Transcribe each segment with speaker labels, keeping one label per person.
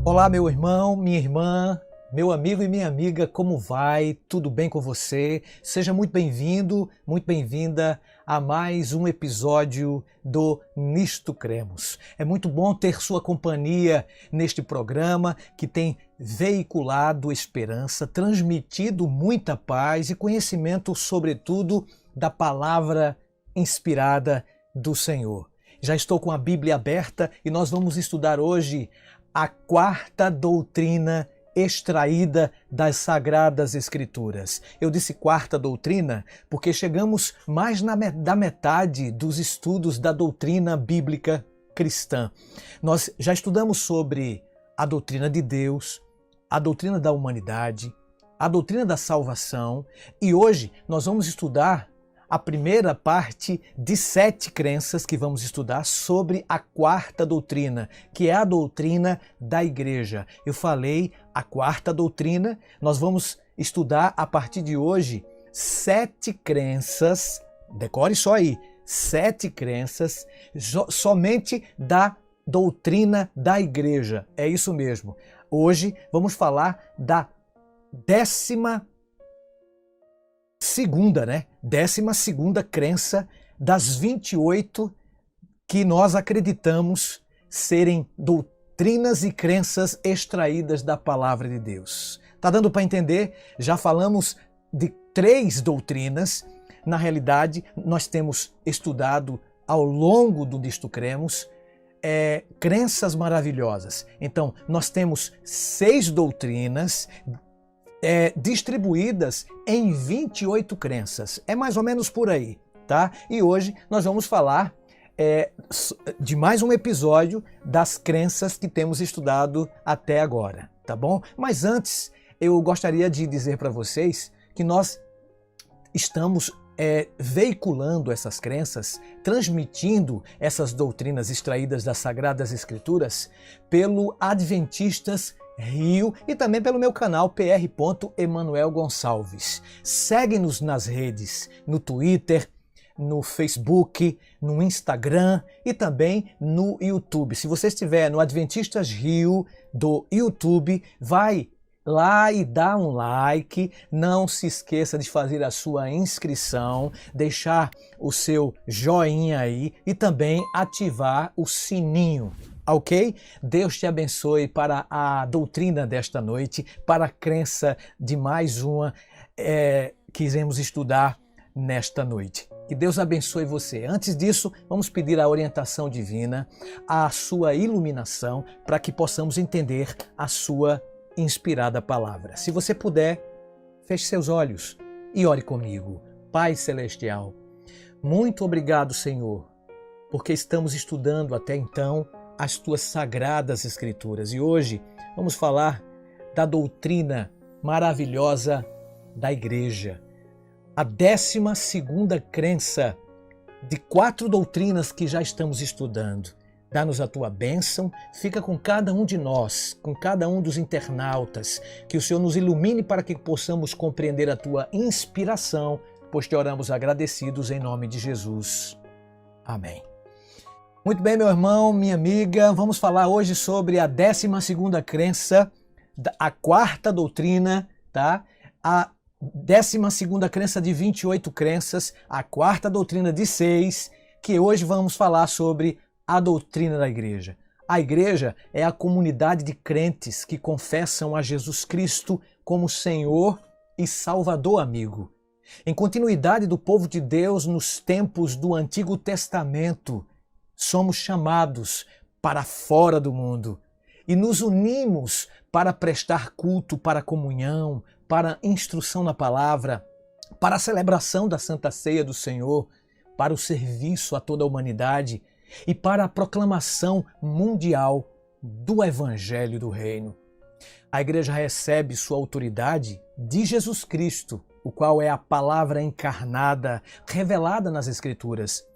Speaker 1: Olá, meu irmão, minha irmã, meu amigo e minha amiga, como vai? Tudo bem com você? Seja muito bem-vindo, muito bem-vinda a mais um episódio do Nisto Cremos. É muito bom ter sua companhia neste programa que tem veiculado esperança, transmitido muita paz e conhecimento, sobretudo, da palavra inspirada do Senhor. Já estou com a Bíblia aberta e nós vamos estudar hoje a quarta doutrina extraída das Sagradas Escrituras. Eu disse quarta doutrina porque chegamos mais da metade dos estudos da doutrina bíblica cristã. Nós já estudamos sobre a doutrina de Deus, a doutrina da humanidade, a doutrina da salvação e hoje nós vamos estudar a primeira parte de 7 crenças que vamos estudar sobre a quarta doutrina, que é a doutrina da igreja. Eu falei a quarta doutrina, nós vamos estudar a partir de hoje 7 crenças, decore só aí, 7 crenças somente da doutrina da igreja. É isso mesmo. Hoje vamos falar da 12ª crença das 28 que nós acreditamos serem doutrinas e crenças extraídas da palavra de Deus. Tá dando para entender? Já falamos de 3 doutrinas. Na realidade, nós temos estudado ao longo do Nisto Cremos crenças maravilhosas. Então, nós temos 6 doutrinas distribuídas em 28 crenças. É mais ou menos por aí, tá? E hoje nós vamos falar de mais um episódio das crenças que temos estudado até agora, tá bom? Mas antes, eu gostaria de dizer para vocês que nós estamos veiculando essas crenças, transmitindo essas doutrinas extraídas das Sagradas Escrituras pelo Adventistas Rio e também pelo meu canal PR. Emanuel Gonçalves. Segue-nos nas redes, no Twitter, no Facebook, no Instagram e também no YouTube. Se você estiver no Adventistas Rio do YouTube, vai lá e dá um like, não se esqueça de fazer a sua inscrição, deixar o seu joinha aí e também ativar o sininho. Ok? Deus te abençoe para a doutrina desta noite, para a crença de mais uma que iremos estudar nesta noite. Que Deus abençoe você. Antes disso, vamos pedir a orientação divina, a sua iluminação, para que possamos entender a sua inspirada palavra. Se você puder, feche seus olhos e ore comigo. Pai Celestial, muito obrigado, Senhor, porque estamos estudando até então as tuas sagradas escrituras. E hoje vamos falar da doutrina maravilhosa da igreja. A 12ª crença de 4 doutrinas que já estamos estudando. Dá-nos a tua bênção, fica com cada um de nós, com cada um dos internautas, que o Senhor nos ilumine para que possamos compreender a tua inspiração, pois te oramos agradecidos em nome de Jesus. Amém. Muito bem, meu irmão, minha amiga, vamos falar hoje sobre a 12ª crença, a quarta doutrina, tá? A 12ª crença de 28 crenças, a quarta doutrina de 6, que hoje vamos falar sobre a doutrina da igreja. A igreja é a comunidade de crentes que confessam a Jesus Cristo como Senhor e Salvador amigo. Em continuidade do povo de Deus nos tempos do Antigo Testamento, somos chamados para fora do mundo e nos unimos para prestar culto, para comunhão, para instrução na palavra, para a celebração da Santa Ceia do Senhor, para o serviço a toda a humanidade e para a proclamação mundial do Evangelho do Reino. A igreja recebe sua autoridade de Jesus Cristo, o qual é a palavra encarnada, revelada nas Escrituras.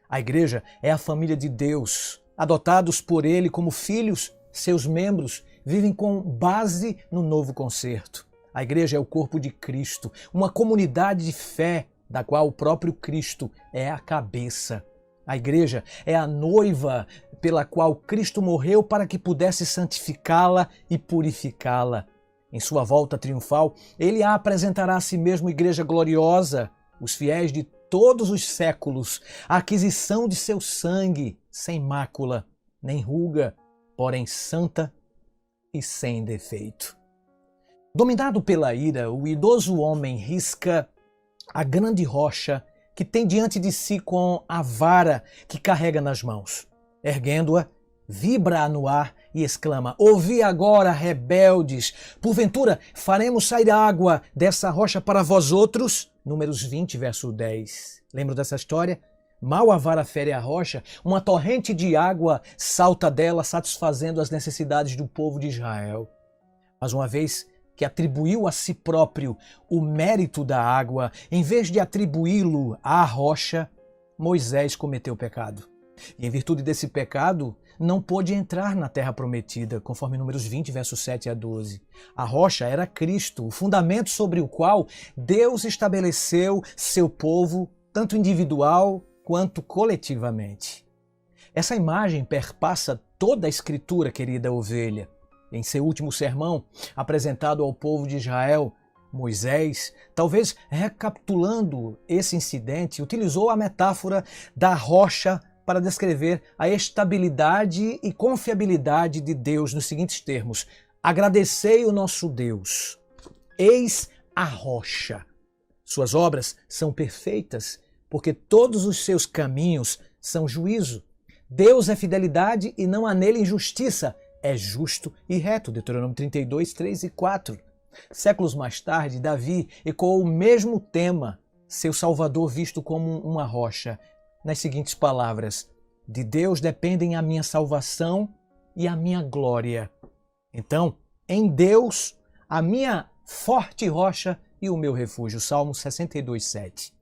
Speaker 1: A igreja é a família de Deus, adotados por Ele como filhos, seus membros vivem com base no novo concerto. A igreja é o corpo de Cristo, uma comunidade de fé da qual o próprio Cristo é a cabeça. A igreja é a noiva pela qual Cristo morreu para que pudesse santificá-la e purificá-la. Em sua volta triunfal, ele a apresentará a si mesmo igreja gloriosa, os fiéis de todos os séculos, a aquisição de seu sangue, sem mácula, nem ruga, porém santa e sem defeito. Dominado pela ira, o idoso homem risca a grande rocha que tem diante de si com a vara que carrega nas mãos. Erguendo-a, vibra-a no ar e exclama: ouvi agora, rebeldes, porventura faremos sair água dessa rocha para vós outros? Números 20, verso 10. Lembra dessa história? Mal a vara fere a rocha, uma torrente de água salta dela, satisfazendo as necessidades do povo de Israel. Mas uma vez que atribuiu a si próprio o mérito da água, em vez de atribuí-lo à rocha, Moisés cometeu pecado. E em virtude desse pecado, não pôde entrar na terra prometida, conforme Números 20, versos 7 a 12. A rocha era Cristo, o fundamento sobre o qual Deus estabeleceu seu povo, tanto individual quanto coletivamente. Essa imagem perpassa toda a Escritura, querida ovelha. Em seu último sermão, apresentado ao povo de Israel, Moisés, talvez recapitulando esse incidente, utilizou a metáfora da rocha para descrever a estabilidade e confiabilidade de Deus nos seguintes termos: agradecei o nosso Deus, eis a rocha. Suas obras são perfeitas, porque todos os seus caminhos são juízo. Deus é fidelidade e não há nele injustiça. É justo e reto. Deuteronômio 32, 3 e 4. Séculos mais tarde, Davi ecoou o mesmo tema, seu Salvador visto como uma rocha, nas seguintes palavras: de Deus dependem a minha salvação e a minha glória. Então, em Deus, a minha forte rocha e o meu refúgio. Salmo 62, 7.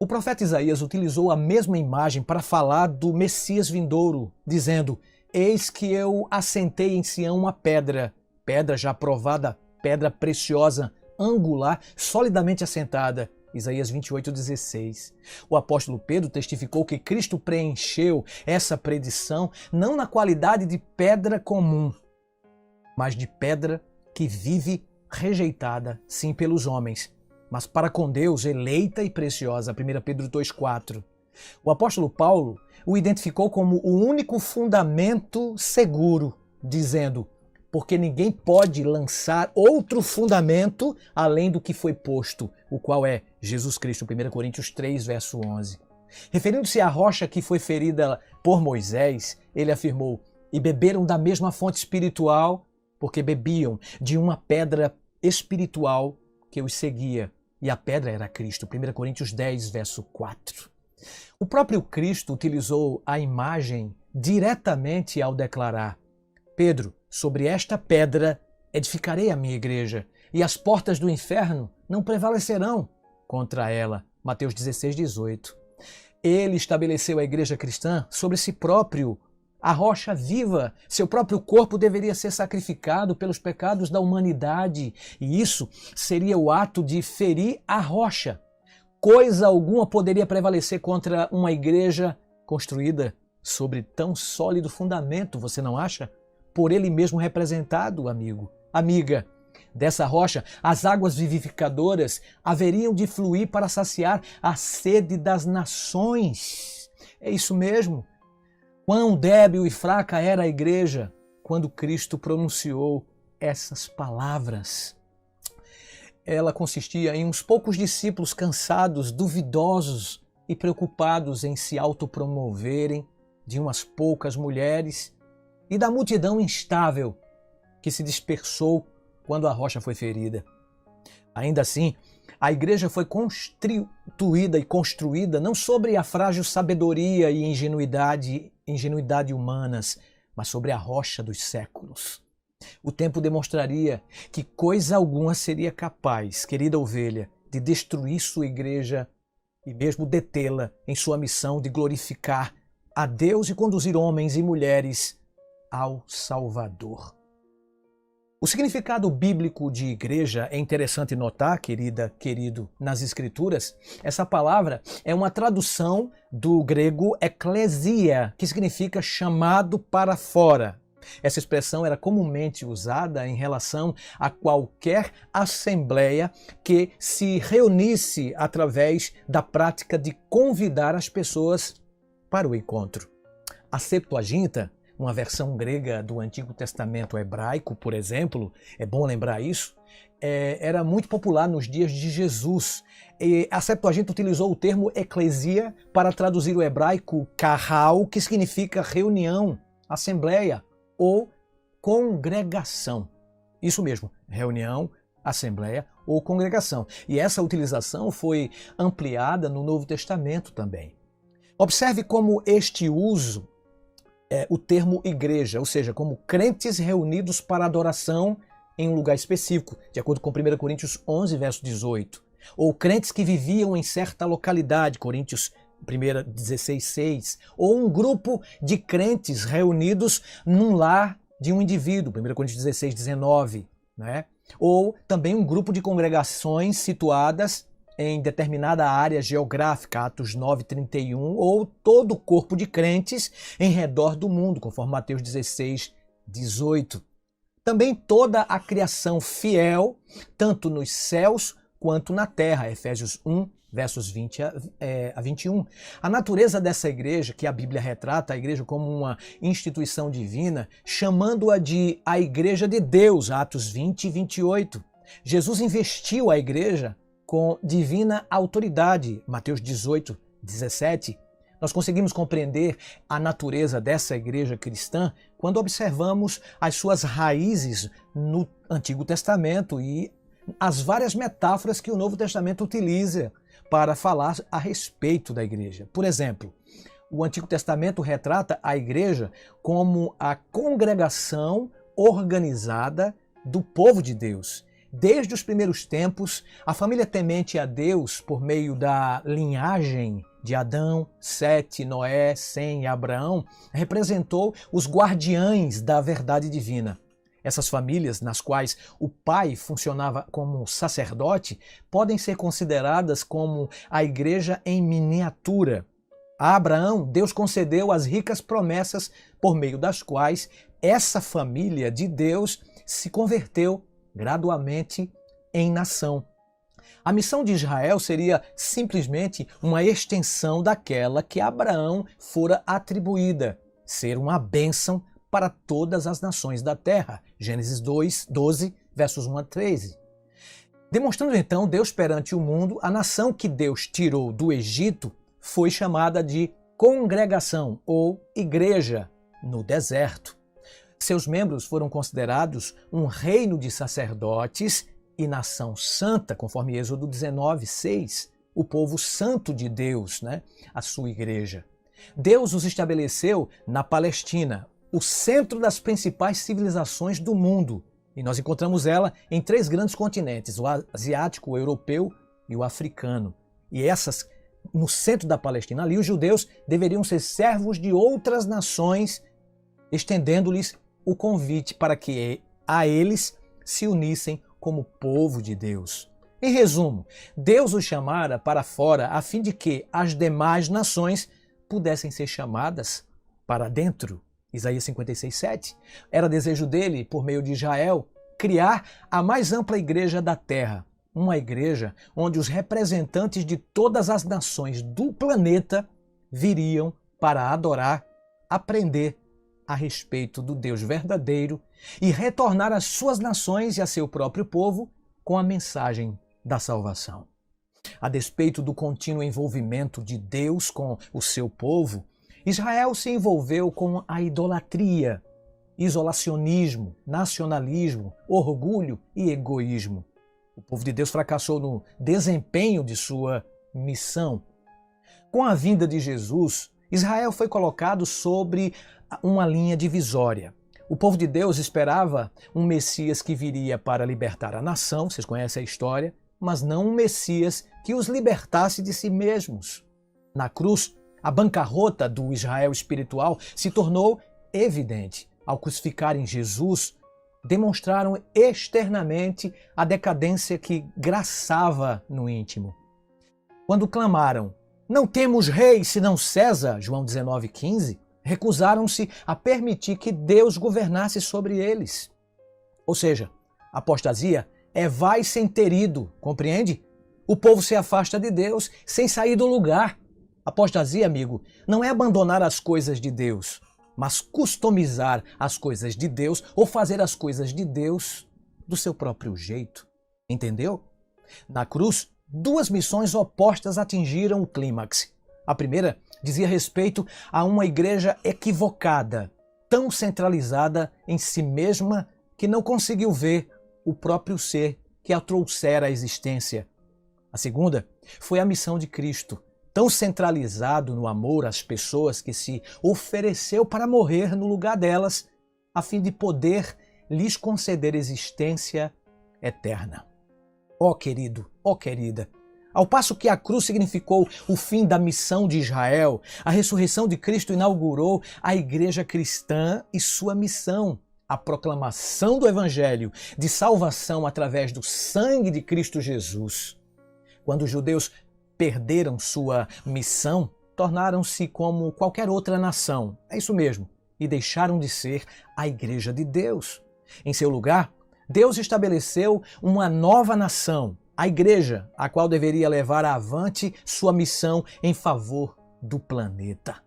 Speaker 1: O profeta Isaías utilizou a mesma imagem para falar do Messias vindouro, dizendo: eis que eu assentei em Sião uma pedra, pedra já provada, pedra preciosa, angular, solidamente assentada. Isaías 28, 16. O apóstolo Pedro testificou que Cristo preencheu essa predição não na qualidade de pedra comum, mas de pedra que vive rejeitada, sim, pelos homens, mas para com Deus eleita e preciosa. 1 Pedro 2,4. O apóstolo Paulo o identificou como o único fundamento seguro, dizendo: porque ninguém pode lançar outro fundamento além do que foi posto, o qual é Jesus Cristo. 1 Coríntios 3, verso 11. Referindo-se à rocha que foi ferida por Moisés, ele afirmou: e beberam da mesma fonte espiritual, porque bebiam de uma pedra espiritual que os seguia, e a pedra era Cristo. 1 Coríntios 10, verso 4. O próprio Cristo utilizou a imagem diretamente ao declarar: Pedro, sobre esta pedra edificarei a minha igreja, e as portas do inferno não prevalecerão contra ela. Mateus 16, 18. Ele estabeleceu a igreja cristã sobre si próprio, a rocha viva. Seu próprio corpo deveria ser sacrificado pelos pecados da humanidade, e isso seria o ato de ferir a rocha. Coisa alguma poderia prevalecer contra uma igreja construída sobre tão sólido fundamento, você não acha? Por ele mesmo representado, amigo, amiga. Dessa rocha, as águas vivificadoras haveriam de fluir para saciar a sede das nações. É isso mesmo. Quão débil e fraca era a igreja quando Cristo pronunciou essas palavras. Ela consistia em uns poucos discípulos cansados, duvidosos e preocupados em se autopromoverem, de umas poucas mulheres e da multidão instável que se dispersou quando a rocha foi ferida. Ainda assim, a igreja foi constituída e construída não sobre a frágil sabedoria e ingenuidade humanas, mas sobre a rocha dos séculos. O tempo demonstraria que coisa alguma seria capaz, querida ovelha, de destruir sua igreja e mesmo detê-la em sua missão de glorificar a Deus e conduzir homens e mulheres ao Salvador. O significado bíblico de igreja é interessante notar, querido, nas Escrituras. Essa palavra é uma tradução do grego eklesia, que significa chamado para fora. Essa expressão era comumente usada em relação a qualquer assembleia que se reunisse através da prática de convidar as pessoas para o encontro. A Septuaginta, uma versão grega do Antigo Testamento hebraico, por exemplo, é bom lembrar isso, era muito popular nos dias de Jesus. E a Septuaginta utilizou o termo eclesia para traduzir o hebraico kahal, que significa reunião, assembleia ou congregação. Isso mesmo, reunião, assembleia ou congregação. E essa utilização foi ampliada no Novo Testamento também. Observe como este uso o termo igreja, ou seja, como crentes reunidos para adoração em um lugar específico, de acordo com 1 Coríntios 11, verso 18. Ou crentes que viviam em certa localidade, Coríntios 1, 16, 6. Ou um grupo de crentes reunidos num lar de um indivíduo, 1 Coríntios 16, 19. Né? Ou também um grupo de congregações situadas em determinada área geográfica, Atos 9, 31, ou todo o corpo de crentes em redor do mundo, conforme Mateus 16, 18. Também toda a criação fiel, tanto nos céus quanto na terra, Efésios 1, versos 20 a 21. A natureza dessa igreja, que a Bíblia retrata a igreja como uma instituição divina, chamando-a de a igreja de Deus, Atos 20 e 28. Jesus investiu a igreja com divina autoridade, Mateus 18, 17. Nós conseguimos compreender a natureza dessa igreja cristã quando observamos as suas raízes no Antigo Testamento e as várias metáforas que o Novo Testamento utiliza para falar a respeito da igreja. Por exemplo, o Antigo Testamento retrata a igreja como a congregação organizada do povo de Deus. Desde os primeiros tempos, a família temente a Deus, por meio da linhagem de Adão, Sete, Noé, Sem e Abraão, representou os guardiães da verdade divina. Essas famílias, nas quais o pai funcionava como sacerdote, podem ser consideradas como a igreja em miniatura. A Abraão, Deus concedeu as ricas promessas por meio das quais essa família de Deus se converteu gradualmente em nação. A missão de Israel seria simplesmente uma extensão daquela que a Abraão fora atribuída, ser uma bênção para todas as nações da terra. Gênesis 2, 12, versos 1 a 13. Demonstrando então Deus perante o mundo, a nação que Deus tirou do Egito foi chamada de congregação ou igreja no deserto. Seus membros foram considerados um reino de sacerdotes e nação santa, conforme Êxodo 19, 6, o povo santo de Deus, né? A sua igreja. Deus os estabeleceu na Palestina, o centro das principais civilizações do mundo. E nós encontramos ela em 3 grandes continentes, o asiático, o europeu e o africano. E essas, no centro da Palestina, ali os judeus deveriam ser servos de outras nações, estendendo-lhes o convite para que a eles se unissem como povo de Deus. Em resumo, Deus os chamara para fora a fim de que as demais nações pudessem ser chamadas para dentro. Isaías 56, 7. Era desejo dele, por meio de Israel, criar a mais ampla igreja da terra. Uma igreja onde os representantes de todas as nações do planeta viriam para adorar, aprender a respeito do Deus verdadeiro e retornar às suas nações e a seu próprio povo com a mensagem da salvação. A despeito do contínuo envolvimento de Deus com o seu povo, Israel se envolveu com a idolatria, isolacionismo, nacionalismo, orgulho e egoísmo. O povo de Deus fracassou no desempenho de sua missão. Com a vinda de Jesus, Israel foi colocado sobre uma linha divisória. O povo de Deus esperava um Messias que viria para libertar a nação, vocês conhecem a história, mas não um Messias que os libertasse de si mesmos. Na cruz, a bancarrota do Israel espiritual se tornou evidente. Ao crucificarem Jesus, demonstraram externamente a decadência que graçava no íntimo. Quando clamaram, não temos rei senão César, João 19,15, recusaram-se a permitir que Deus governasse sobre eles. Ou seja, apostasia é vai sem ter ido, compreende? O povo se afasta de Deus sem sair do lugar. Apostasia, amigo, não é abandonar as coisas de Deus, mas customizar as coisas de Deus ou fazer as coisas de Deus do seu próprio jeito. Entendeu? Na cruz, duas missões opostas atingiram o clímax. A primeira dizia respeito a uma igreja equivocada, tão centralizada em si mesma que não conseguiu ver o próprio ser que a trouxera à existência. A segunda foi a missão de Cristo, tão centralizado no amor às pessoas que se ofereceu para morrer no lugar delas, a fim de poder lhes conceder existência eterna. Ó querido, ó querida, ao passo que a cruz significou o fim da missão de Israel, a ressurreição de Cristo inaugurou a igreja cristã e sua missão, a proclamação do evangelho de salvação através do sangue de Cristo Jesus. Quando os judeus perderam sua missão, tornaram-se como qualquer outra nação. É isso mesmo. E deixaram de ser a igreja de Deus. Em seu lugar, Deus estabeleceu uma nova nação, a igreja, a qual deveria levar avante sua missão em favor do planeta.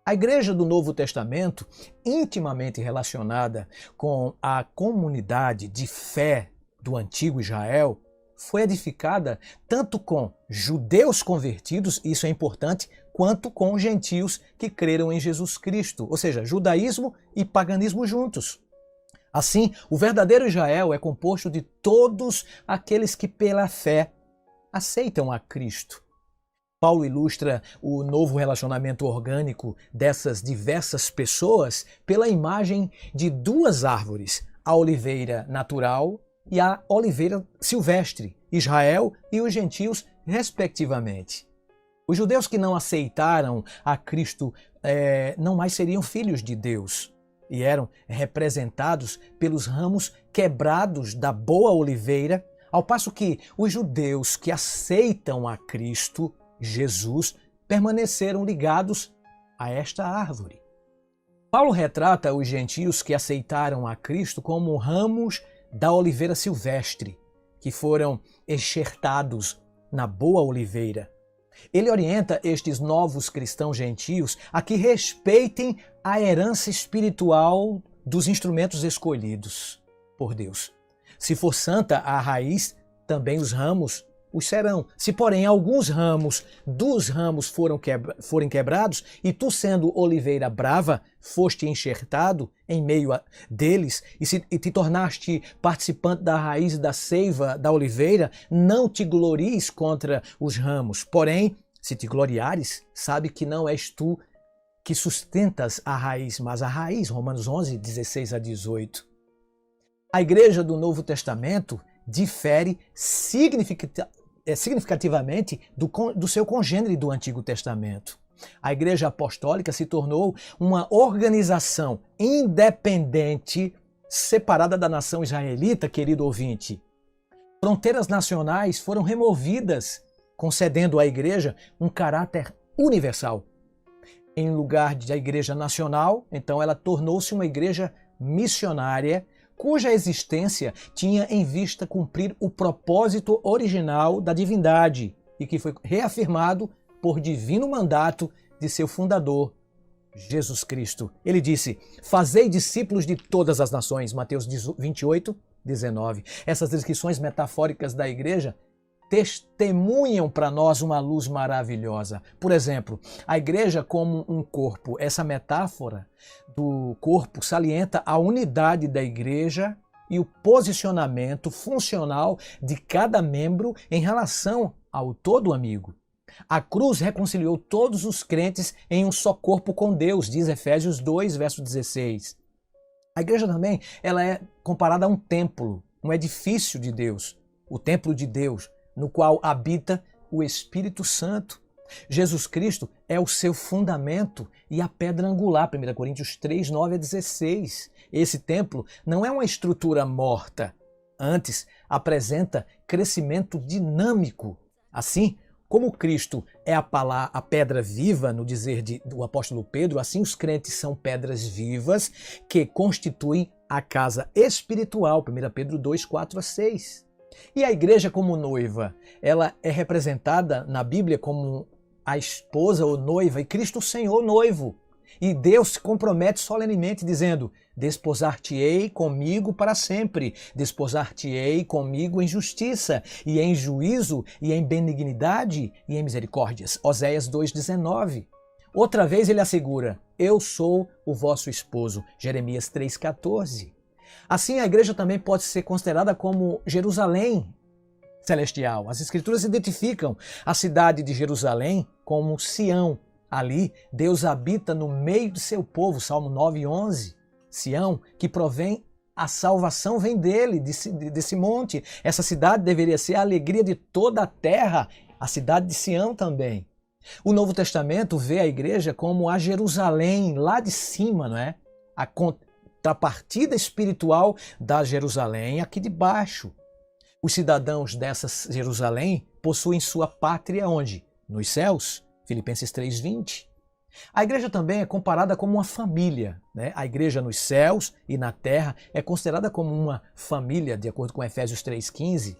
Speaker 1: A igreja do Novo Testamento, intimamente relacionada com a comunidade de fé do antigo Israel, foi edificada tanto com judeus convertidos, isso é importante, quanto com gentios que creram em Jesus Cristo, ou seja, judaísmo e paganismo juntos. Assim, o verdadeiro Israel é composto de todos aqueles que pela fé aceitam a Cristo. Paulo ilustra o novo relacionamento orgânico dessas diversas pessoas pela imagem de duas árvores, a oliveira natural e a oliveira silvestre, Israel e os gentios, respectivamente. Os judeus que não aceitaram a Cristo não mais seriam filhos de Deus e eram representados pelos ramos quebrados da boa oliveira, ao passo que os judeus que aceitam a Cristo, Jesus, permaneceram ligados a esta árvore. Paulo retrata os gentios que aceitaram a Cristo como ramos da oliveira silvestre, que foram enxertados na boa oliveira. Ele orienta estes novos cristãos gentios a que respeitem a herança espiritual dos instrumentos escolhidos por Deus. Se for santa a raiz, também os ramos os serão. Se, porém, alguns ramos dos ramos forem quebrados, e tu, sendo oliveira brava, foste enxertado em meio deles, e te tornaste participante da raiz da seiva da oliveira, não te glories contra os ramos. Porém, se te gloriares, sabe que não és tu que sustentas a raiz, mas a raiz, Romanos 11, 16 a 18. A igreja do Novo Testamento difere significativamente do seu congênere do Antigo Testamento. A Igreja Apostólica se tornou uma organização independente, separada da nação israelita, querido ouvinte. Fronteiras nacionais foram removidas, concedendo à Igreja um caráter universal. Em lugar da Igreja Nacional, então ela tornou-se uma igreja missionária, cuja existência tinha em vista cumprir o propósito original da divindade e que foi reafirmado por divino mandato de seu fundador, Jesus Cristo. Ele disse, fazei discípulos de todas as nações, Mateus 28, 19. Essas descrições metafóricas da igreja testemunham para nós uma luz maravilhosa. Por exemplo, a igreja como um corpo. Essa metáfora do corpo salienta a unidade da igreja e o posicionamento funcional de cada membro em relação ao todo amigo. A cruz reconciliou todos os crentes em um só corpo com Deus, diz Efésios 2, verso 16. A igreja também ela é comparada a um templo, um edifício de Deus, o templo de Deus, no qual habita o Espírito Santo. Jesus Cristo é o seu fundamento e a pedra angular, 1 Coríntios 3, 9 a 16. Esse templo não é uma estrutura morta, antes apresenta crescimento dinâmico. Assim, como Cristo é a pedra viva, no dizer do apóstolo Pedro, assim os crentes são pedras vivas que constituem a casa espiritual, 1 Pedro 2, 4 a 6. E a igreja como noiva, ela é representada na Bíblia como a esposa ou noiva e Cristo o Senhor noivo. E Deus se compromete solenemente dizendo: desposar-te-ei comigo para sempre, desposar-te-ei comigo em justiça, e em juízo, e em benignidade, e em misericórdias. Oséias 2,19. Outra vez ele assegura: eu sou o vosso esposo. Jeremias 3,14. Assim, a igreja também pode ser considerada como Jerusalém celestial. As Escrituras identificam a cidade de Jerusalém como Sião. Ali, Deus habita no meio de seu povo, Salmo 9:11. Sião, que provém, a salvação vem dele, desse monte. Essa cidade deveria ser a alegria de toda a terra, a cidade de Sião também. O Novo Testamento vê a igreja como a Jerusalém, lá de cima, não é? A contrapartida espiritual da Jerusalém, aqui de baixo. Os cidadãos dessa Jerusalém possuem sua pátria onde? Nos céus. Filipenses 3:20. A igreja também é comparada como uma família, né? A igreja nos céus e na terra é considerada como uma família, de acordo com Efésios 3:15.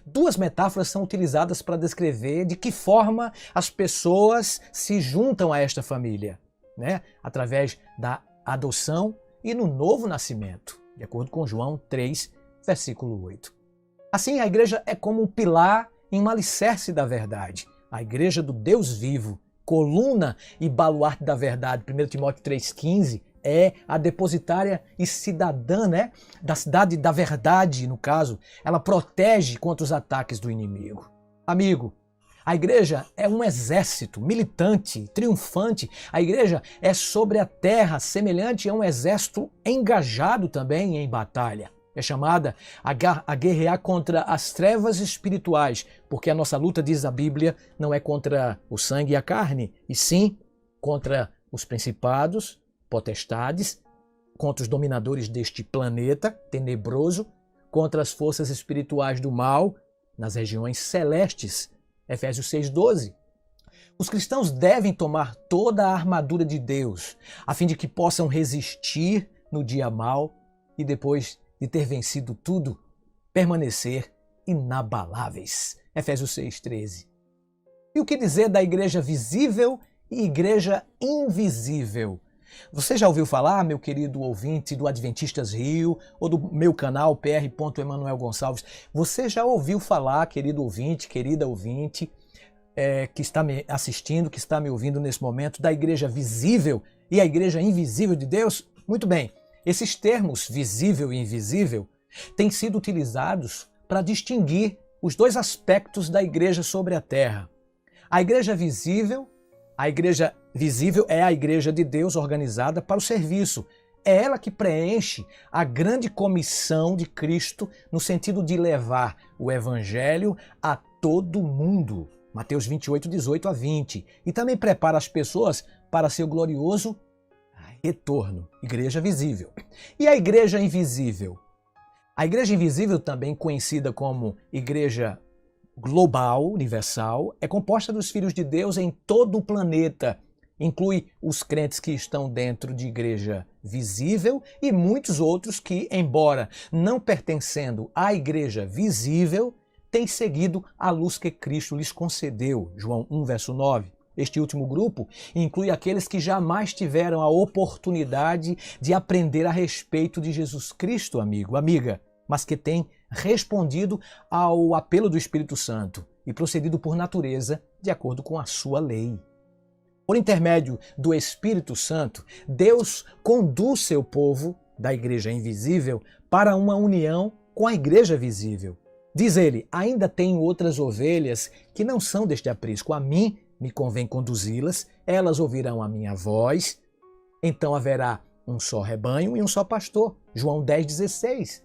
Speaker 1: Duas metáforas são utilizadas para descrever de que forma as pessoas se juntam a esta família, né? Através da adoção e no novo nascimento, de acordo com João 3, versículo 8. Assim, a igreja é como um pilar em um alicerce da verdade. A igreja do Deus vivo, coluna e baluarte da verdade, 1 Timóteo 3,15, é a depositária e cidadã, né, da cidade da verdade, no caso. Ela protege contra os ataques do inimigo. Amigo, a igreja é um exército militante, triunfante. A igreja é sobre a terra, semelhante a um exército engajado também em batalha. É chamada a guerrear contra as trevas espirituais, porque a nossa luta, diz a Bíblia, não é contra o sangue e a carne, e sim contra os principados, potestades, contra os dominadores deste planeta tenebroso, contra as forças espirituais do mal nas regiões celestes. Efésios 6:12. Os cristãos devem tomar toda a armadura de Deus, a fim de que possam resistir no dia mau e depois de ter vencido tudo, permanecer inabaláveis. Efésios 6:13. E o que dizer da igreja visível e igreja invisível? Você já ouviu falar, meu querido ouvinte do Adventistas Rio ou do meu canal PR. Emanuel Gonçalves? Você já ouviu falar, querido ouvinte, querida ouvinte, que está me assistindo, que está me ouvindo nesse momento, da igreja visível e a igreja invisível de Deus? Muito bem. Esses termos, visível e invisível, têm sido utilizados para distinguir os dois aspectos da igreja sobre a terra. A igreja visível é a igreja de Deus organizada para o serviço. É ela que preenche a grande comissão de Cristo no sentido de levar o evangelho a todo mundo. Mateus 28, 18 a 20. E também prepara as pessoas para seu glorioso retorno. Igreja visível. E a igreja invisível? A igreja invisível, também conhecida como igreja global, universal, é composta dos filhos de Deus em todo o planeta. Inclui os crentes que estão dentro de igreja visível e muitos outros que, embora não pertencendo à igreja visível, têm seguido a luz que Cristo lhes concedeu. João 1, verso 9. Este último grupo inclui aqueles que jamais tiveram a oportunidade de aprender a respeito de Jesus Cristo, amigo, amiga, mas que têm respondido ao apelo do Espírito Santo e procedido por natureza de acordo com a sua lei. Por intermédio do Espírito Santo, Deus conduz seu povo da igreja invisível para uma união com a igreja visível. Diz ele: ainda tenho outras ovelhas que não são deste aprisco. A mim me convém conduzi-las, elas ouvirão a minha voz, então haverá um só rebanho e um só pastor. João 10,16.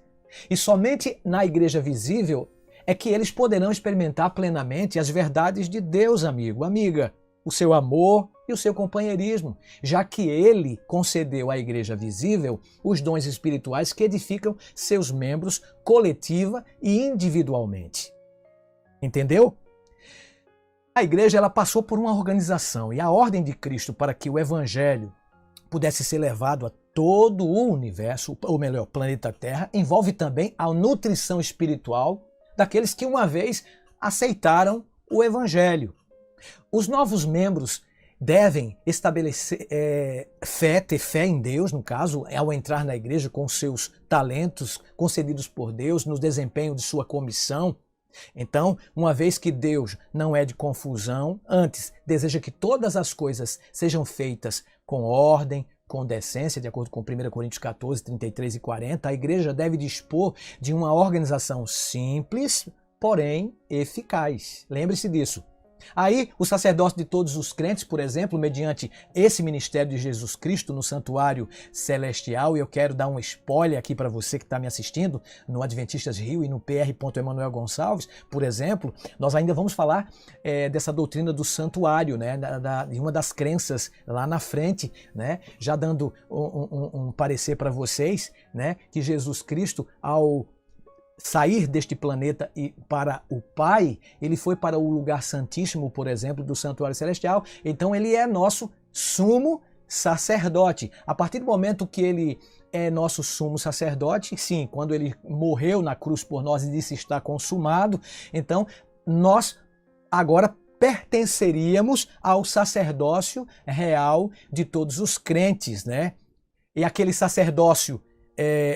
Speaker 1: E somente na igreja visível é que eles poderão experimentar plenamente as verdades de Deus, amigo, amiga. o seu amor e o seu companheirismo, já que ele concedeu à igreja visível os dons espirituais que edificam seus membros coletiva e individualmente. Entendeu? A igreja ela passou por uma organização e a ordem de Cristo para que o evangelho pudesse ser levado a todo o universo, ou melhor, planeta Terra, envolve também a nutrição espiritual daqueles que uma vez aceitaram o evangelho. Os novos membros devem estabelecer ter fé em Deus, no caso, ao entrar na igreja com seus talentos concedidos por Deus no desempenho de sua comissão. Então, uma vez que Deus não é de confusão, antes deseja que todas as coisas sejam feitas com ordem, com decência, de acordo com 1 Coríntios 14, 33 e 40, a igreja deve dispor de uma organização simples, porém eficaz. Lembre-se disso. Aí, o sacerdócio de todos os crentes, por exemplo, mediante esse ministério de Jesus Cristo no santuário celestial, e eu quero dar um spoiler aqui para você que está me assistindo no Adventistas Rio e no pr.emanuel Gonçalves, por exemplo, nós ainda vamos falar dessa doutrina do santuário, né, de uma das crenças lá na frente, né, já dando um parecer para vocês, né, que Jesus Cristo, ao sair deste planeta e para o Pai, ele foi para o lugar santíssimo, por exemplo, do santuário celestial. Então ele é nosso sumo sacerdote. A partir do momento que ele é nosso sumo sacerdote, sim, quando ele morreu na cruz por nós e disse está consumado, então nós agora pertenceríamos ao sacerdócio real de todos os crentes, né? E aquele sacerdócio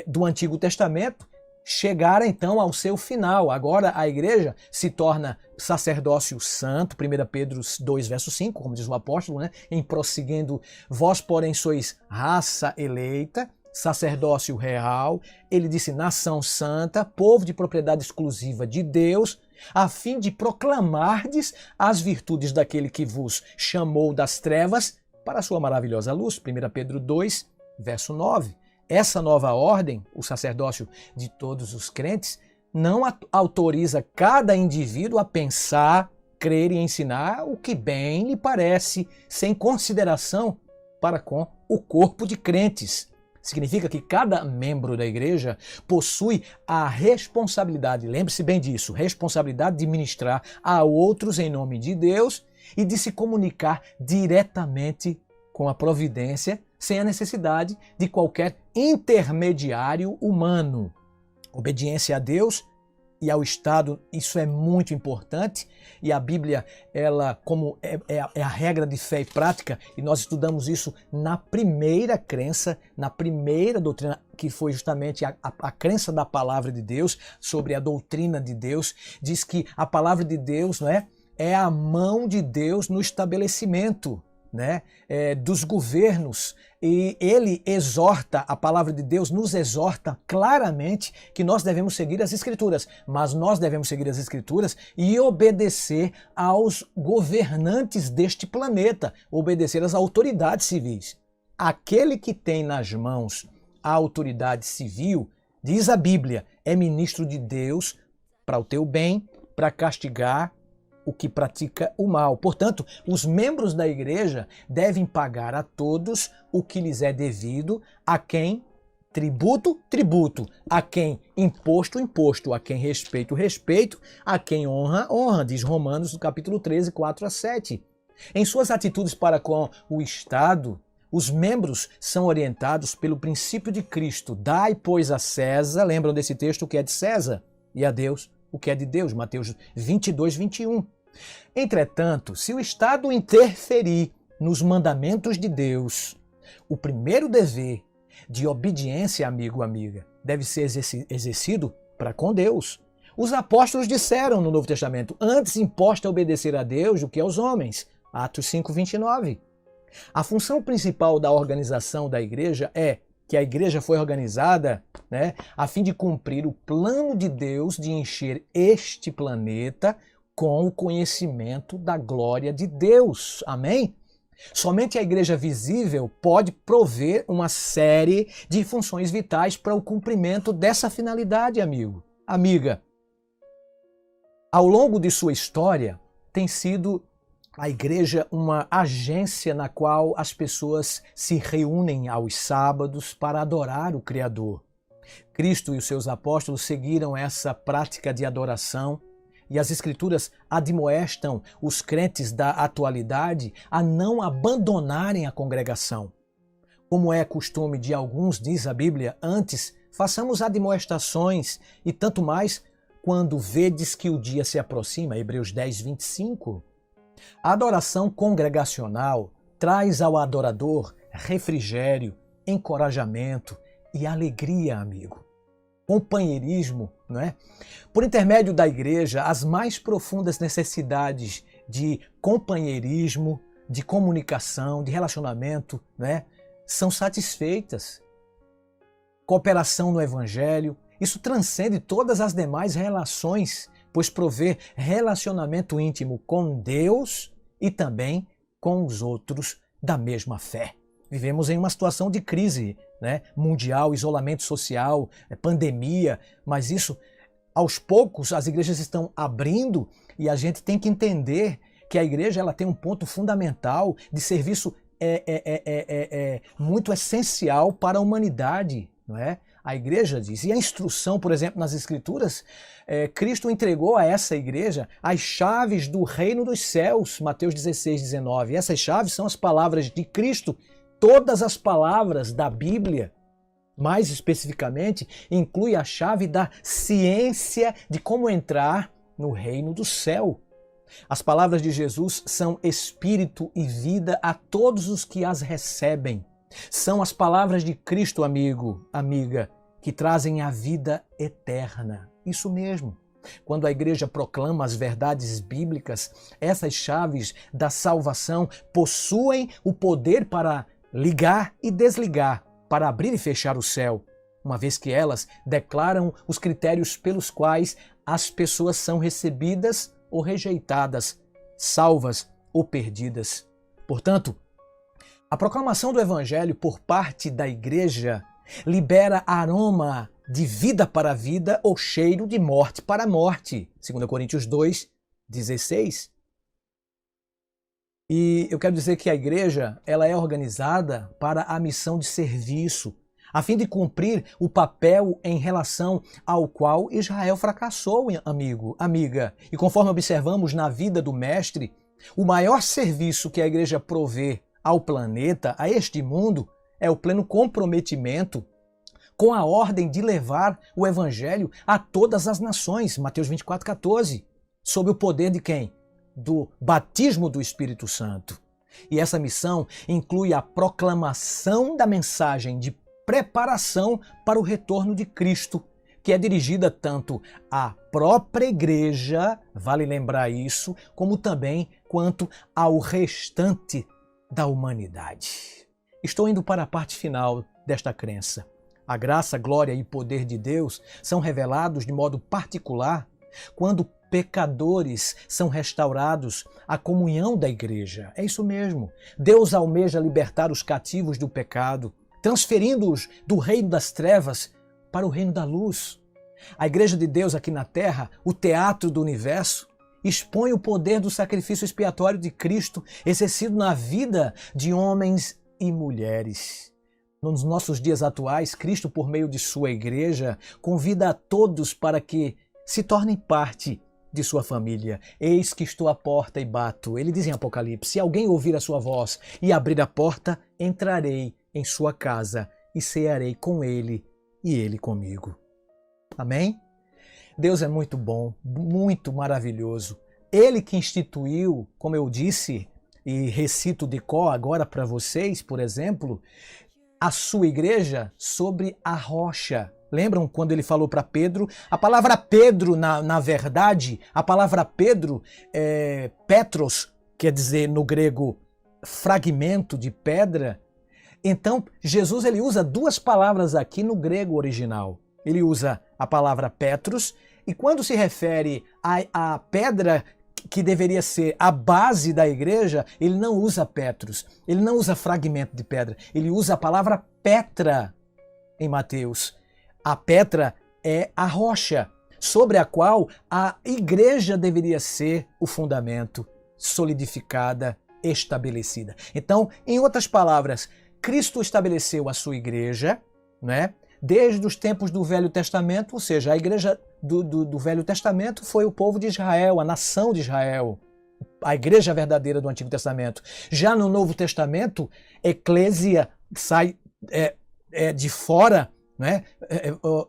Speaker 1: do Antigo Testamento chegara então ao seu final. Agora a igreja se torna sacerdócio santo, 1 Pedro 2, verso 5, como diz o apóstolo, né? Em prosseguindo, vós porém sois raça eleita, sacerdócio real, ele disse nação santa, povo de propriedade exclusiva de Deus, a fim de proclamardes as virtudes daquele que vos chamou das trevas para a sua maravilhosa luz, 1 Pedro 2, verso 9. Essa nova ordem, o sacerdócio de todos os crentes, não autoriza cada indivíduo a pensar, crer e ensinar o que bem lhe parece, sem consideração para com o corpo de crentes. Significa que cada membro da igreja possui a responsabilidade, lembre-se bem disso, responsabilidade de ministrar a outros em nome de Deus e de se comunicar diretamente com a providência, sem a necessidade de qualquer intermediário humano. Obediência a Deus e ao Estado, isso é muito importante, e a Bíblia, ela como é a regra de fé e prática, e nós estudamos isso na primeira crença, na primeira doutrina, que foi justamente a crença da palavra de Deus, sobre a doutrina de Deus, diz que a palavra de Deus, não é a mão de Deus no estabelecimento, né, dos governos, e ele exorta, a palavra de Deus nos exorta claramente que nós devemos seguir as Escrituras, mas nós devemos seguir as Escrituras e obedecer aos governantes deste planeta, obedecer às autoridades civis. Aquele que tem nas mãos a autoridade civil, diz a Bíblia, é ministro de Deus para o teu bem, para castigar o que pratica o mal. Portanto, os membros da igreja devem pagar a todos o que lhes é devido, a quem tributo, tributo, a quem imposto, imposto, a quem respeito, respeito, a quem honra, honra, diz Romanos no capítulo 13, 4 a 7. Em suas atitudes para com o Estado, os membros são orientados pelo princípio de Cristo. Dai, pois, a César, lembram desse texto, o que é de César, e a Deus o que é de Deus, Mateus 22, 21. Entretanto, se o Estado interferir nos mandamentos de Deus, o primeiro dever de obediência, amigo, amiga, deve ser exercido para com Deus. Os apóstolos disseram no Novo Testamento, antes importa obedecer a Deus do que aos homens, Atos 5, 29. A função principal da organização da igreja é que a igreja foi organizada, né, a fim de cumprir o plano de Deus de encher este planeta com o conhecimento da glória de Deus. Amém? Somente a igreja visível pode prover uma série de funções vitais para o cumprimento dessa finalidade, amigo, amiga. Ao longo de sua história, tem sido a igreja uma agência na qual as pessoas se reúnem aos sábados para adorar o Criador. Cristo e os seus apóstolos seguiram essa prática de adoração e as Escrituras admoestam os crentes da atualidade a não abandonarem a congregação. Como é costume de alguns, diz a Bíblia, antes façamos admoestações e tanto mais quando vedes que o dia se aproxima, Hebreus 10, 25. A adoração congregacional traz ao adorador refrigério, encorajamento e alegria, amigo. Companheirismo, não é? Por intermédio da igreja, as mais profundas necessidades de companheirismo, de comunicação, de relacionamento, não é? São satisfeitas. Cooperação no evangelho, isso transcende todas as demais relações, pois provê relacionamento íntimo com Deus e também com os outros da mesma fé. Vivemos em uma situação de crise, né, mundial, isolamento social, pandemia, mas isso, aos poucos, as igrejas estão abrindo e a gente tem que entender que a igreja ela tem um ponto fundamental de serviço muito essencial para a humanidade, não é? A igreja diz, e a instrução, por exemplo, nas Escrituras, Cristo entregou a essa igreja as chaves do reino dos céus, Mateus 16, 19. E essas chaves são as palavras de Cristo. Todas as palavras da Bíblia, mais especificamente, inclui a chave da ciência de como entrar no reino do céu. As palavras de Jesus são espírito e vida a todos os que as recebem. São as palavras de Cristo, amigo, amiga, que trazem a vida eterna. Isso mesmo. Quando a igreja proclama as verdades bíblicas, essas chaves da salvação possuem o poder para ligar e desligar, para abrir e fechar o céu, uma vez que elas declaram os critérios pelos quais as pessoas são recebidas ou rejeitadas, salvas ou perdidas. Portanto, a proclamação do Evangelho por parte da igreja libera aroma de vida para a vida ou cheiro de morte para a morte. 2 Coríntios 2, 16. E eu quero dizer que a igreja ela é organizada para a missão de serviço, a fim de cumprir o papel em relação ao qual Israel fracassou, amigo, amiga. E conforme observamos na vida do Mestre, o maior serviço que a igreja provê ao planeta, a este mundo, é o pleno comprometimento com a ordem de levar o Evangelho a todas as nações, Mateus 24, 14, sob o poder de quem? Do batismo do Espírito Santo. E essa missão inclui a proclamação da mensagem de preparação para o retorno de Cristo, que é dirigida tanto à própria igreja, vale lembrar isso, como também quanto ao restante da humanidade. Estou indo para a parte final desta crença. A graça, glória e poder de Deus são revelados de modo particular quando pecadores são restaurados à comunhão da igreja. É isso mesmo. Deus almeja libertar os cativos do pecado, transferindo-os do reino das trevas para o reino da luz. A igreja de Deus aqui na terra, o teatro do universo, expõe o poder do sacrifício expiatório de Cristo exercido na vida de homens e mulheres. Nos nossos dias atuais, Cristo, por meio de sua igreja, convida a todos para que se tornem parte de sua família. Eis que estou à porta e bato. Ele diz em Apocalipse, se alguém ouvir a sua voz e abrir a porta, entrarei em sua casa e cearei com ele e ele comigo. Amém? Deus é muito bom, muito maravilhoso. Ele que instituiu, como eu disse, e recito de cor agora para vocês, por exemplo, a sua igreja sobre a rocha. Lembram quando ele falou para Pedro? A palavra Pedro, na verdade, a palavra Pedro, Petros, quer dizer no grego fragmento de pedra. Então, Jesus ele usa duas palavras aqui no grego original. Ele usa a palavra Petros e quando se refere à pedra que deveria ser a base da igreja, ele não usa Petros, ele não usa fragmento de pedra, ele usa a palavra Petra em Mateus. A Petra é a rocha sobre a qual a igreja deveria ser o fundamento, solidificada, estabelecida. Então, em outras palavras, Cristo estabeleceu a sua igreja, né? Desde os tempos do Velho Testamento, ou seja, a igreja do Velho Testamento foi o povo de Israel, a nação de Israel, a igreja verdadeira do Antigo Testamento. Já no Novo Testamento, eclésia sai de fora, né?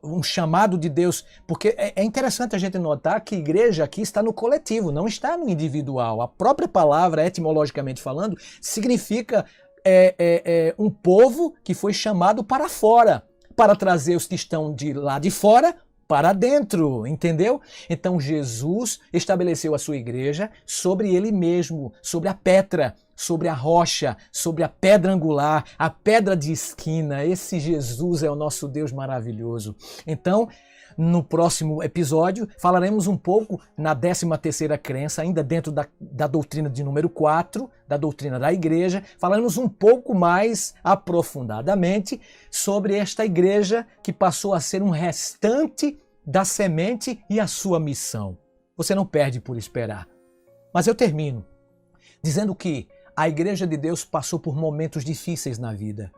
Speaker 1: Um chamado de Deus, porque é interessante a gente notar que igreja aqui está no coletivo, não está no individual. A própria palavra, etimologicamente falando, significa um povo que foi chamado para fora, para trazer os que estão de lá de fora para dentro, entendeu? Então Jesus estabeleceu a sua igreja sobre ele mesmo, sobre a Petra, sobre a rocha, sobre a pedra angular, a pedra de esquina. Esse Jesus é o nosso Deus maravilhoso. Então, no próximo episódio, falaremos um pouco na 13ª crença, ainda dentro da doutrina de número 4, da doutrina da igreja. Falaremos um pouco mais aprofundadamente sobre esta igreja que passou a ser um restante da semente e a sua missão. Você não perde por esperar. Mas eu termino dizendo que a igreja de Deus passou por momentos difíceis na vida,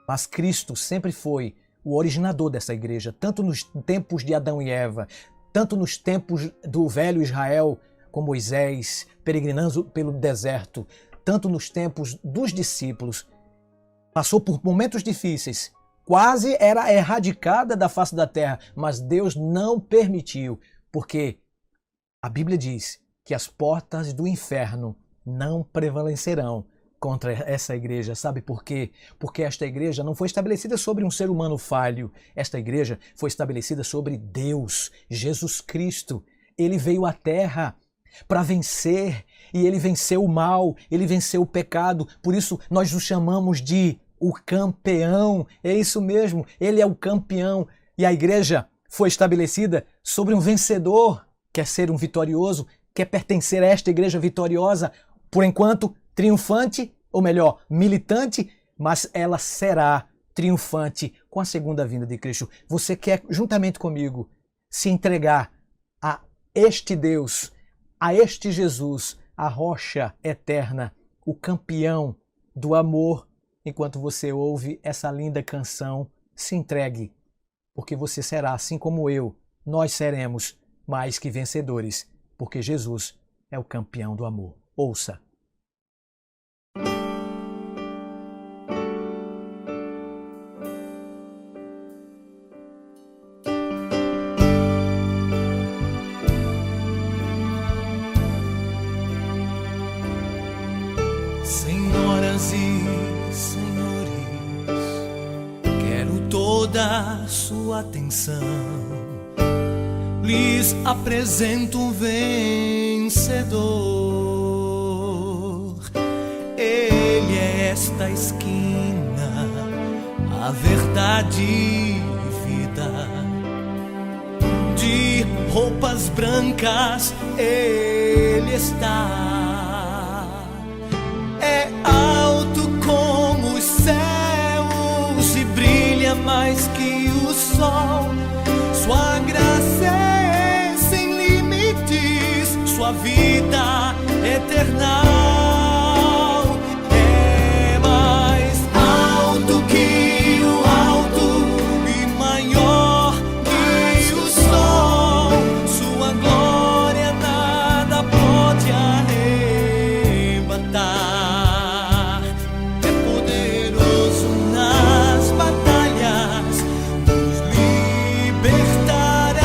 Speaker 1: mas Cristo sempre foi o originador dessa igreja, tanto nos tempos de Adão e Eva, tanto nos tempos do velho Israel, com Moisés, peregrinando pelo deserto, tanto nos tempos dos discípulos. Passou por momentos difíceis, quase era erradicada da face da terra, mas Deus não permitiu, porque a Bíblia diz que as portas do inferno não prevalecerão contra essa igreja. Sabe por quê? Porque esta igreja não foi estabelecida sobre um ser humano falho. Esta igreja foi estabelecida sobre Deus, Jesus Cristo. Ele veio à terra para vencer, e ele venceu o mal, ele venceu o pecado. Por isso nós o chamamos de o campeão. É isso mesmo, ele é o campeão. E a igreja foi estabelecida sobre um vencedor. Quer ser um vitorioso? Quer pertencer a esta igreja vitoriosa? Por enquanto, triunfante, ou melhor, militante, mas ela será triunfante com a segunda vinda de Cristo. Você quer, juntamente comigo, se entregar a este Deus, a este Jesus, a rocha eterna, o campeão do amor? Enquanto você ouve essa linda canção, se entregue, porque você será, assim como eu, nós seremos mais que vencedores, porque Jesus é o campeão do amor. Ouça.
Speaker 2: Senhoras e senhores, quero toda a sua atenção. Lhes apresento um vencedor. Ele é esta esquina, a verdade e vida. De roupas brancas ele está. É alto como os céus e brilha mais que o sol. Sua graça é sem limites, sua vida eternal. É mais alto que o alto e maior que o sol. Sua glória nada pode arrebatar. É poderoso nas batalhas, nos libertará.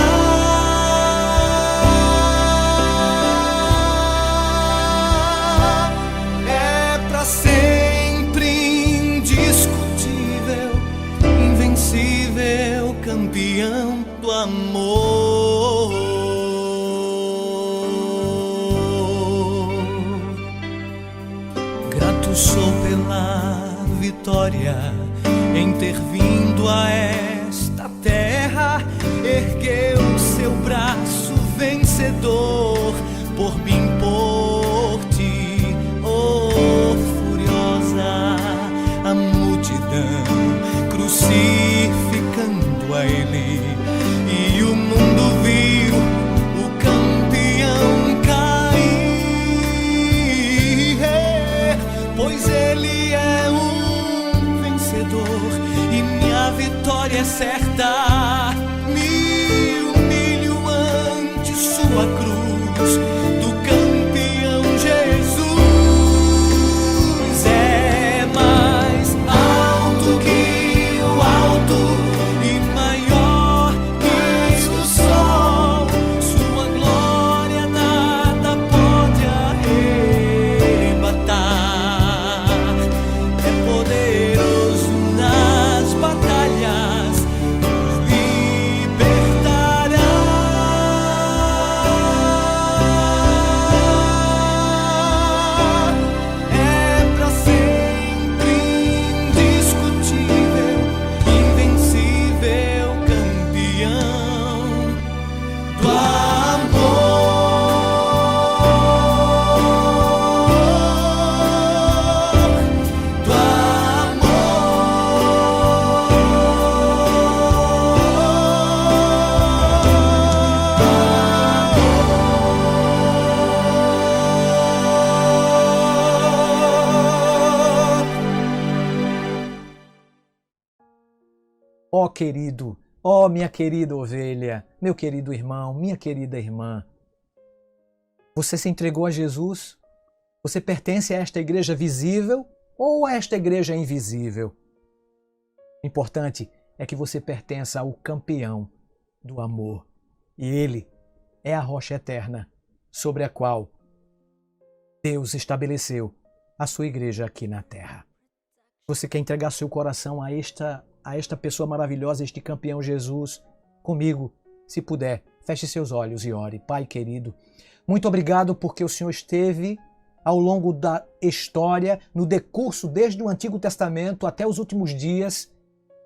Speaker 2: É pra sempre indiscutível, invencível, campeão do amor. Grato sou pela vitória em ter vindo a esta terra. Ergueu seu braço vencedor por me impor ti, oh furiosa, a multidão crucificando a ele, e o mundo viu o campeão cair. vitória é certa. Me humilho ante sua cruz, do campeão Jesus. É mais alto que o alto e maior que o sol. Sua glória nada pode arrebatar. É poderoso nas batalhas, nos libertará. É pra sempre indiscutível, invencível campeão do amor. Do
Speaker 1: Ó querido, ó minha querida ovelha, meu querido irmão, minha querida irmã, você se entregou a Jesus? Você pertence a esta igreja visível ou a esta igreja invisível? O importante é que você pertença ao campeão do amor. E ele é a rocha eterna sobre a qual Deus estabeleceu a sua igreja aqui na terra. Você quer entregar seu coração a esta pessoa maravilhosa, este campeão Jesus? Comigo, se puder, feche seus olhos e ore. Pai querido, muito obrigado porque o Senhor esteve ao longo da história, no decurso desde o Antigo Testamento até os últimos dias,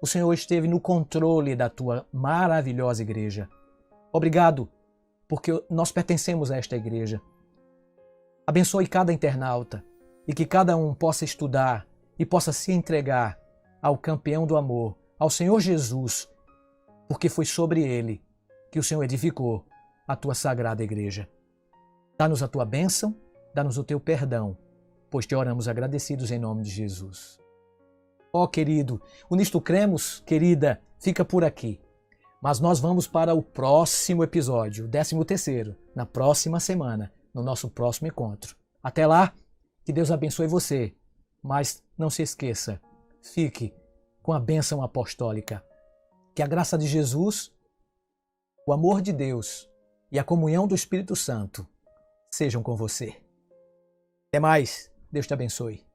Speaker 1: o Senhor esteve no controle da tua maravilhosa igreja. Obrigado porque nós pertencemos a esta igreja. Abençoe cada internauta e que cada um possa estudar e possa se entregar ao campeão do amor, ao Senhor Jesus, porque foi sobre ele que o Senhor edificou a tua sagrada igreja. Dá-nos a tua bênção, dá-nos o teu perdão, pois te oramos agradecidos em nome de Jesus. Ó querido, o Nisto Cremos, querida, fica por aqui. Mas nós vamos para o próximo episódio, o 13º, na próxima semana, no nosso próximo encontro. Até lá, que Deus abençoe você, mas não se esqueça, fique com a bênção apostólica. Que a graça de Jesus, o amor de Deus e a comunhão do Espírito Santo sejam com você. Até mais. Deus te abençoe.